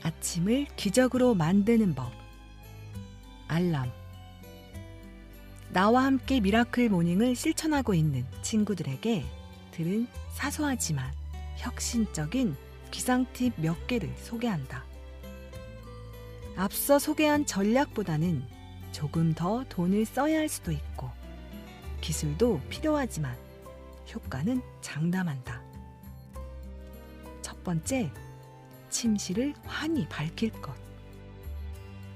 아침을 기적으로 만드는 법. 알람. 나와 함께 미라클 모닝을 실천하고 있는 친구들에게 들은 사소하지만 혁신적인 기상 팁 몇 개를 소개한다. 앞서 소개한 전략보다는 조금 더 돈을 써야 할 수도 있고 기술도 필요하지만 효과는 장담한다. 첫 번째, 침실을 환히 밝힐 것.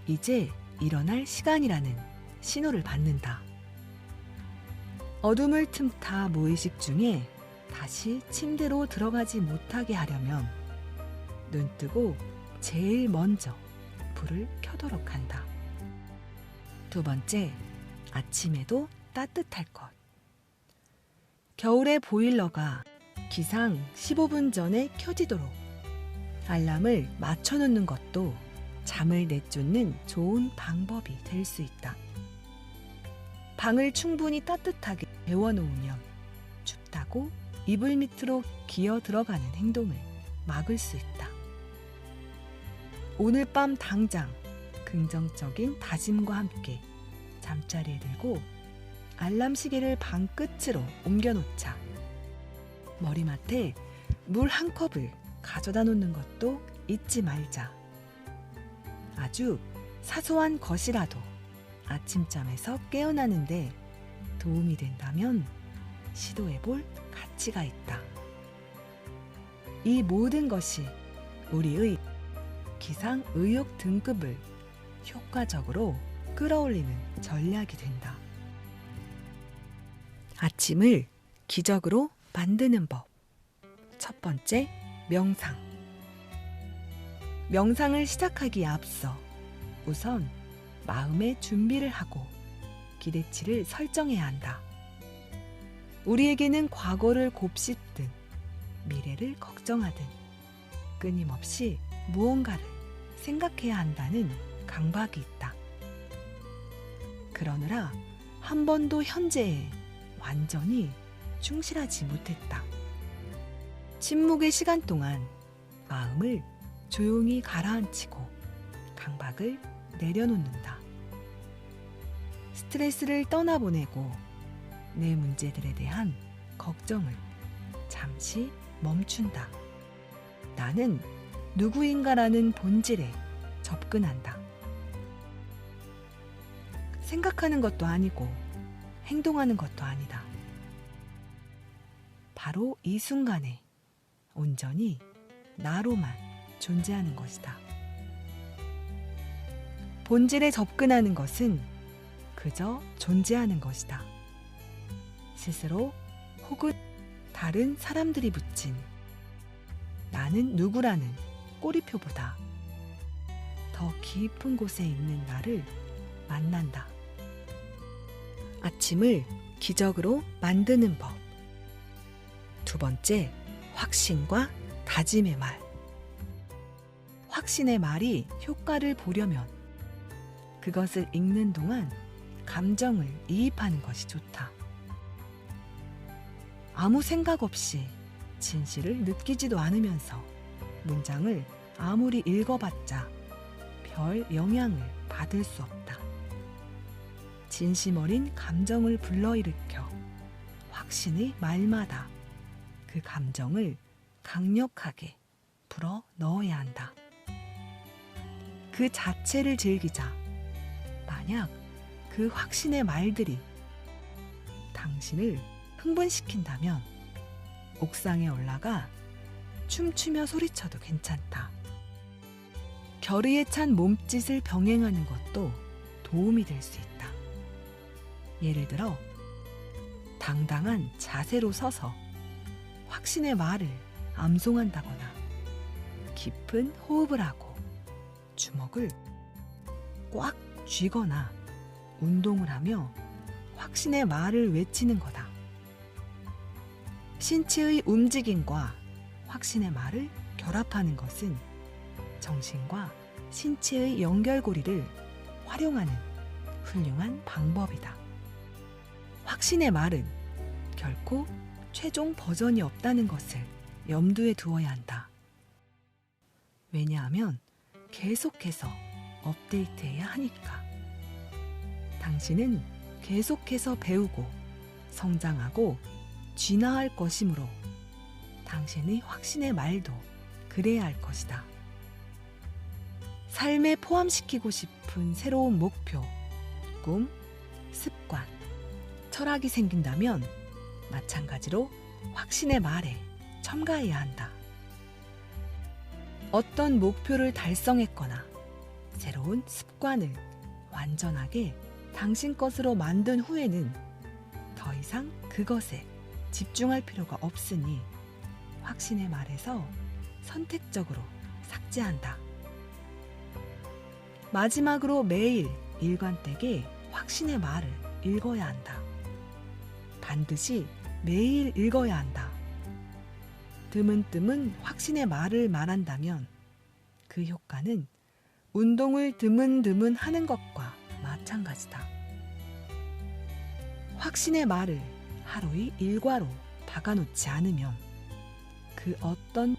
이제 일어날 시간이라는 신호를 받는다. 어둠을 틈타 무의식 중에 다시 침대로 들어가지 못하게 하려면 눈뜨고 제일 먼저 불을 켜도록 한다. 두 번째, 아침에도 따뜻할 것. 겨울의 보일러가 기상 15분 전에 켜지도록 알람을 맞춰놓는 것도 잠을 내쫓는 좋은 방법이 될 수 있다. 방을 충분히 따뜻하게 데워놓으면 춥다고 이불 밑으로 기어 들어가는 행동을 막을 수 있다. 오늘 밤 당장 긍정적인 다짐과 함께 잠자리에 들고 알람 시계를 방 끝으로 옮겨놓자. 머리맡에 물 한 컵을 가져다 놓는 것도 잊지 말자. 아주 사소한 것이라도 아침잠에서 깨어나는데 도움이 된다면 시도해볼 가치가 있다. 이 모든 것이 우리의 기상 의욕 등급을 효과적으로 끌어올리는 전략이 된다. 아침을 기적으로 만드는 법. 첫 번째, 명상. 명상을 시작하기에 앞서 우선 마음의 준비를 하고 기대치를 설정해야 한다. 우리에게는 과거를 곱씹든 미래를 걱정하든 끊임없이 무언가를 생각해야 한다는 강박이 있다. 그러느라 한 번도 현재에 완전히 충실하지 못했다. 침묵의 시간 동안 마음을 조용히 가라앉히고 강박을 내려놓는다. 스트레스를 떠나보내고 내 문제들에 대한 걱정을 잠시 멈춘다. 나는 누구인가라는 본질에 접근한다. 생각하는 것도 아니고 행동하는 것도 아니다. 바로 이 순간에 온전히 나로만 존재하는 것이다. 본질에 접근하는 것은 그저 존재하는 것이다. 스스로 혹은 다른 사람들이 붙인 나는 누구라는 꼬리표보다 더 깊은 곳에 있는 나를 만난다. 아침을 기적으로 만드는 법. 두 번째, 확신과 다짐의 말. 확신의 말이 효과를 보려면 그것을 읽는 동안 감정을 이입하는 것이 좋다. 아무 생각 없이 진실을 느끼지도 않으면서 문장을 아무리 읽어봤자 별 영향을 받을 수 없다. 진심 어린 감정을 불러일으켜 확신의 말마다 그 감정을 강력하게 불어 넣어야 한다. 그 자체를 즐기자. 만약 그 확신의 말들이 당신을 흥분시킨다면 옥상에 올라가 춤추며 소리쳐도 괜찮다. 결의에 찬 몸짓을 병행하는 것도 도움이 될 수 있다. 예를 들어 당당한 자세로 서서 확신의 말을 암송한다거나 깊은 호흡을 하고 주먹을 꽉 쥐거나 운동을 하며 확신의 말을 외치는 거다. 신체의 움직임과 확신의 말을 결합하는 것은 정신과 신체의 연결고리를 활용하는 훌륭한 방법이다. 확신의 말은 결코 최종 버전이 없다는 것을 염두에 두어야 한다. 왜냐하면 계속해서 업데이트해야 하니까. 당신은 계속해서 배우고 성장하고 진화할 것이므로 당신의 확신의 말도 그래야 할 것이다. 삶에 포함시키고 싶은 새로운 목표, 꿈, 습관, 철학이 생긴다면 마찬가지로 확신의 말에 첨가해야 한다. 어떤 목표를 달성했거나 새로운 습관을 완전하게 당신 것으로 만든 후에는 더 이상 그것에 집중할 필요가 없으니 확신의 말에서 선택적으로 삭제한다. 마지막으로 매일 일관되게 확신의 말을 읽어야 한다. 반드시 매일 읽어야 한다. 드문드문 확신의 말을 말한다면 그 효과는 운동을 드문드문 하는 것과 마찬가지다. 확신의 말을 하루의 일과로 박아놓지 않으면 그 어떤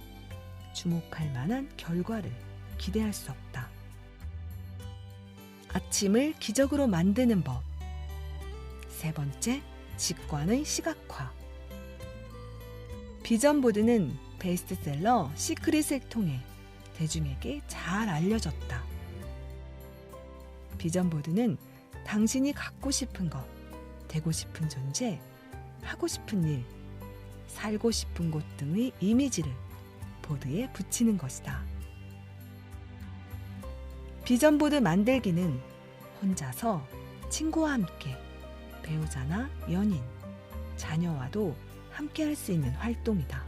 주목할 만한 결과를 기대할 수 없다. 아침을 기적으로 만드는 법. 세 번째, 직관의 시각화. 비전보드는 베스트셀러 시크릿을 통해 대중에게 잘 알려졌다. 비전보드는 당신이 갖고 싶은 것, 되고 싶은 존재, 하고 싶은 일, 살고 싶은 곳 등의 이미지를 보드에 붙이는 것이다. 비전보드 만들기는 혼자서, 친구와 함께, 배우자나 연인, 자녀와도 함께 할 수 있는 활동이다.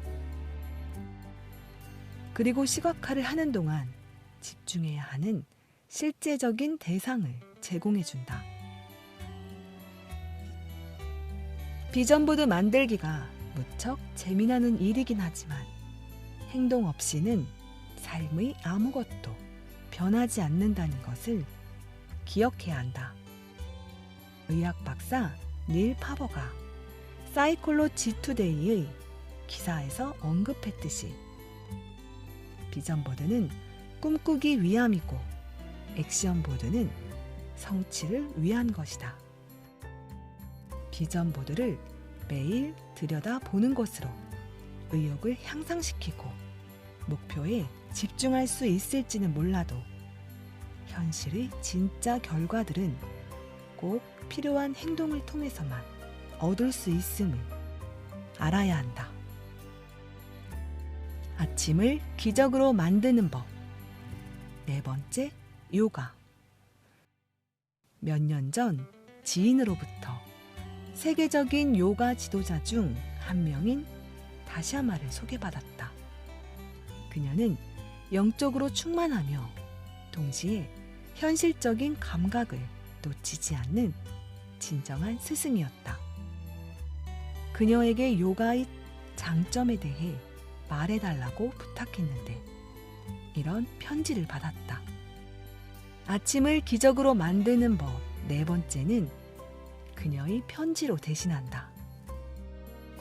그리고 시각화를 하는 동안 집중해야 하는 실제적인 대상을 제공해준다. 비전보드 만들기가 무척 재미나는 일이긴 하지만 행동 없이는 삶의 아무것도 변하지 않는다는 것을 기억해야 한다. 의학 박사 닐 파버가 사이콜로지 투데이의 기사에서 언급했듯이 비전보드는 꿈꾸기 위함이고 액션보드는 성취를 위한 것이다. 비전보드를 매일 들여다보는 것으로 의욕을 향상시키고 목표에 집중할 수 있을지는 몰라도 현실의 진짜 결과들은 꼭 필요한 행동을 통해서만 얻을 수 있음을 알아야 한다. 아침을 기적으로 만드는 법. 네 번째, 요가. 몇 년 전 지인으로부터 세계적인 요가 지도자 중 한 명인 다샤마를 소개받았다. 그녀는 영적으로 충만하며 동시에 현실적인 감각을 놓치지 않는 진정한 스승이었다. 그녀에게 요가의 장점에 대해 말해달라고 부탁했는데 이런 편지를 받았다. 아침을 기적으로 만드는 법 네 번째는 그녀의 편지로 대신한다.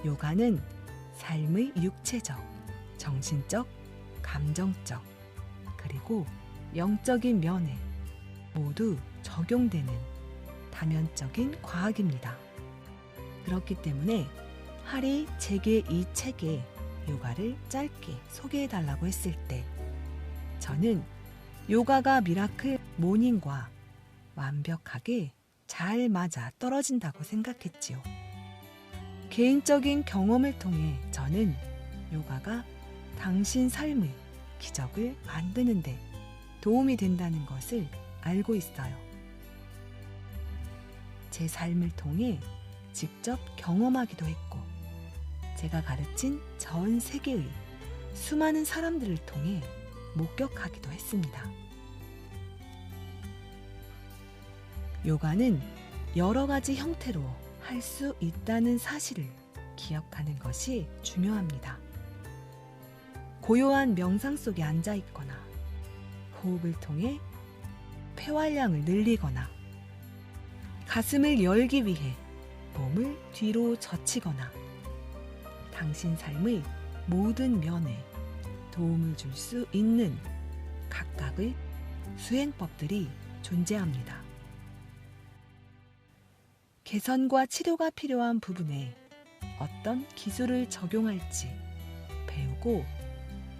요가는 삶의 육체적, 정신적, 감정적, 그리고 영적인 면에 모두 적용되는 다면적인 과학입니다. 그렇기 때문에 할이 제게 이 책에 요가를 짧게 소개해달라고 했을 때 저는 요가가 미라클 모닝과 완벽하게 잘 맞아 떨어진다고 생각했지요. 개인적인 경험을 통해 저는 요가가 당신 삶의 기적을 만드는데 도움이 된다는 것을 알고 있어요. 제 삶을 통해 직접 경험하기도 했고 제가 가르친 전 세계의 수많은 사람들을 통해 목격하기도 했습니다. 요가는 여러 가지 형태로 할 수 있다는 사실을 기억하는 것이 중요합니다. 고요한 명상 속에 앉아 있거나 호흡을 통해 폐활량을 늘리거나 가슴을 열기 위해 몸을 뒤로 젖히거나 당신 삶의 모든 면에 도움을 줄 수 있는 각각의 수행법들이 존재합니다. 개선과 치료가 필요한 부분에 어떤 기술을 적용할지 배우고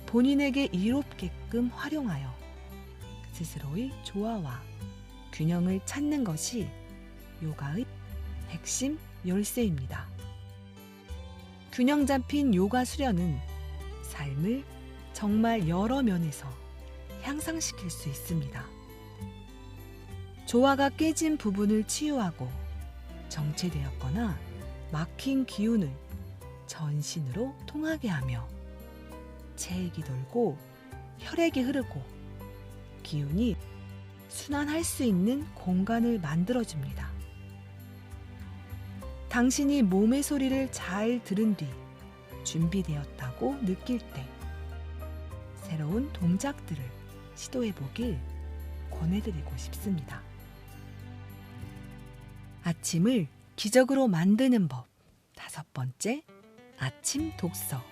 본인에게 이롭게끔 활용하여 스스로의 조화와 균형을 찾는 것이 요가의 핵심 열쇠입니다. 균형 잡힌 요가 수련은 삶을 정말 여러 면에서 향상시킬 수 있습니다. 조화가 깨진 부분을 치유하고 정체되었거나 막힌 기운을 전신으로 통하게 하며 체액이 돌고 혈액이 흐르고 기운이 순환할 수 있는 공간을 만들어줍니다. 당신이 몸의 소리를 잘 들은 뒤 준비되었다고 느낄 때 새로운 동작들을 시도해보길 권해드리고 싶습니다. 아침을 기적으로 만드는 법 5번째, 아침 독서.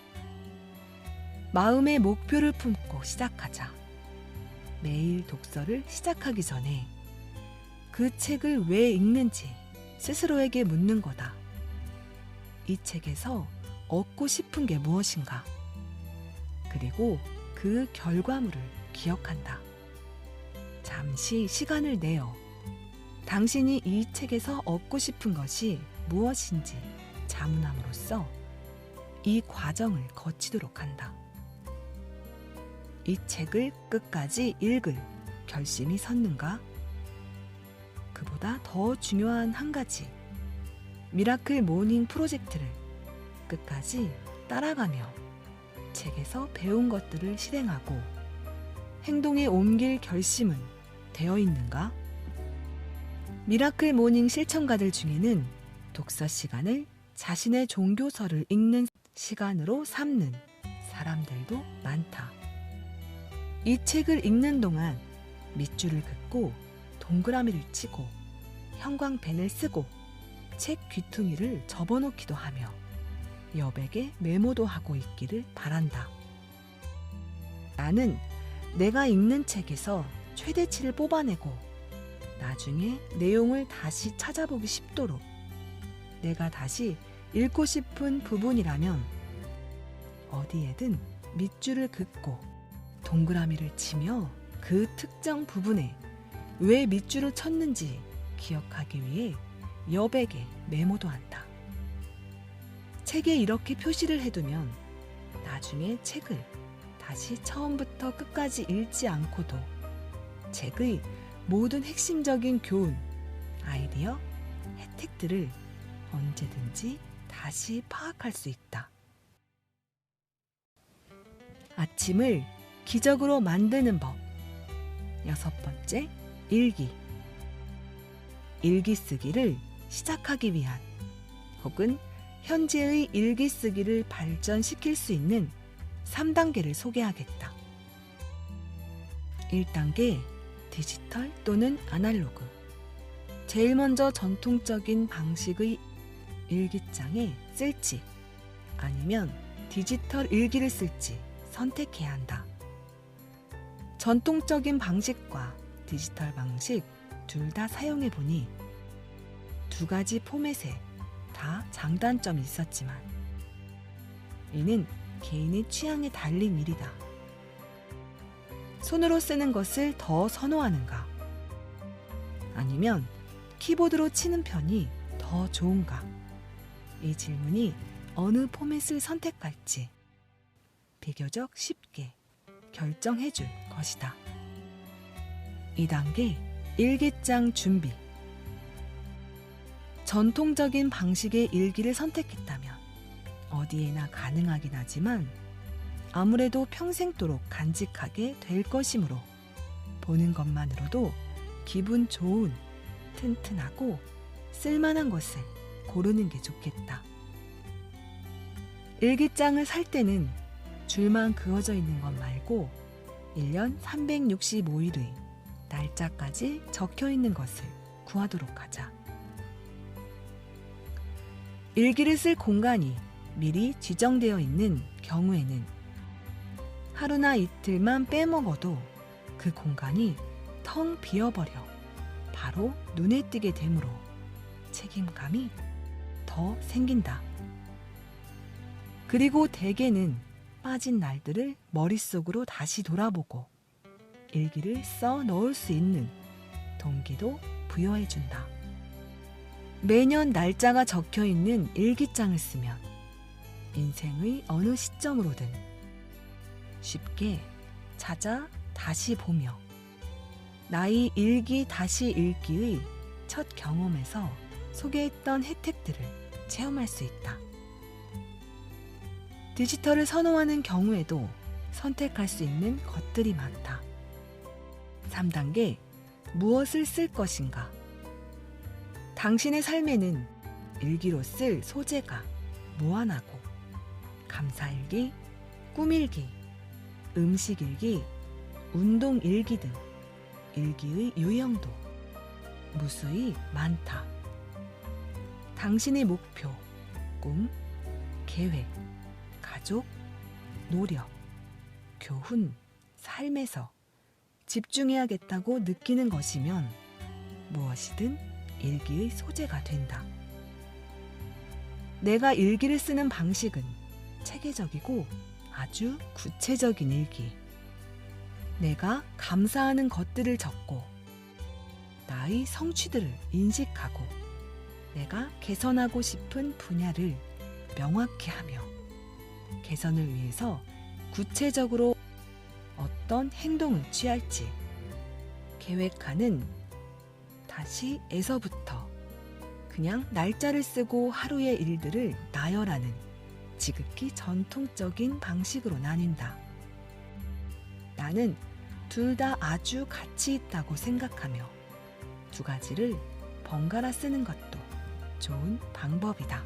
마음의 목표를 품고 시작하자. 매일 독서를 시작하기 전에 그 책을 왜 읽는지 스스로에게 묻는 거다. 이 책에서 얻고 싶은 게 무엇인가? 그리고 그 결과물을 기억한다. 잠시 시간을 내어 당신이 이 책에서 얻고 싶은 것이 무엇인지 자문함으로써 이 과정을 거치도록 한다. 이 책을 끝까지 읽을 결심이 섰는가? 그보다 더 중요한 한 가지, 미라클 모닝 프로젝트를 끝까지 따라가며 책에서 배운 것들을 실행하고 행동에 옮길 결심은 되어 있는가? 미라클 모닝 실천가들 중에는 독서 시간을 자신의 종교서를 읽는 시간으로 삼는 사람들도 많다. 이 책을 읽는 동안 밑줄을 긋고 동그라미를 치고 형광펜을 쓰고 책 귀퉁이를 접어놓기도 하며 여백에 메모도 하고 있기를 바란다. 나는 내가 읽는 책에서 최대치를 뽑아내고 나중에 내용을 다시 찾아보기 쉽도록 내가 다시 읽고 싶은 부분이라면 어디에든 밑줄을 긋고 동그라미를 치며 그 특정 부분에 왜 밑줄을 쳤는지 기억하기 위해 여백에 메모도 한다. 책에 이렇게 표시를 해두면 나중에 책을 다시 처음부터 끝까지 읽지 않고도 책의 모든 핵심적인 교훈, 아이디어, 혜택들을 언제든지 다시 파악할 수 있다. 아침을 기적으로 만드는 법 6번째, 일기. 일기 쓰기를 시작하기 위한 혹은 현재의 일기 쓰기를 발전시킬 수 있는 3단계를 소개하겠다. 1단계, 디지털 또는 아날로그. 제일 먼저 전통적인 방식의 일기장에 쓸지 아니면 디지털 일기를 쓸지 선택해야 한다. 전통적인 방식과 디지털 방식 둘 다 사용해 보니 두 가지 포맷에 다 장단점이 있었지만 이는 개인의 취향에 달린 일이다. 손으로 쓰는 것을 더 선호하는가? 아니면 키보드로 치는 편이 더 좋은가? 이 질문이 어느 포맷을 선택할지 비교적 쉽게 결정해 줄 것이다. 2단계, 일기장 준비. 전통적인 방식의 일기를 선택했다면 어디에나 가능하긴 하지만 아무래도 평생도록 간직하게 될 것이므로 보는 것만으로도 기분 좋은, 튼튼하고 쓸만한 것을 고르는 게 좋겠다. 일기장을 살 때는 줄만 그어져 있는 것 말고 1년 365일의 날짜까지 적혀 있는 것을 구하도록 하자. 일기를 쓸 공간이 미리 지정되어 있는 경우에는 하루나 이틀만 빼먹어도 그 공간이 텅 비어버려 바로 눈에 띄게 되므로 책임감이 더 생긴다. 그리고 대개는 빠진 날들을 머릿속으로 다시 돌아보고 일기를 써 넣을 수 있는 동기도 부여해준다. 매년 날짜가 적혀 있는 일기장을 쓰면 인생의 어느 시점으로든 쉽게 찾아 다시 보며 나의 일기 다시 읽기의 첫 경험에서 소개했던 혜택들을 체험할 수 있다. 디지털을 선호하는 경우에도 선택할 수 있는 것들이 많다. 3단계 무엇을 쓸 것인가? 당신의 삶에는 일기로 쓸 소재가 무한하고 감사일기, 꿈일기, 음식일기, 운동일기 등 일기의 유형도 무수히 많다. 당신의 목표, 꿈, 계획, 가족, 노력, 교훈, 삶에서 집중해야겠다고 느끼는 것이면 무엇이든 일기의 소재가 된다. 내가 일기를 쓰는 방식은 체계적이고 아주 구체적인 일기. 내가 감사하는 것들을 적고 나의 성취들을 인식하고 내가 개선하고 싶은 분야를 명확히 하며 개선을 위해서 구체적으로 어떤 행동을 취할지 계획하는 다시 에서부터 그냥 날짜를 쓰고 하루의 일들을 나열하는 지극히 전통적인 방식으로 나뉜다. 나는 둘 다 아주 가치 있다고 생각하며 두 가지를 번갈아 쓰는 것도 좋은 방법이다.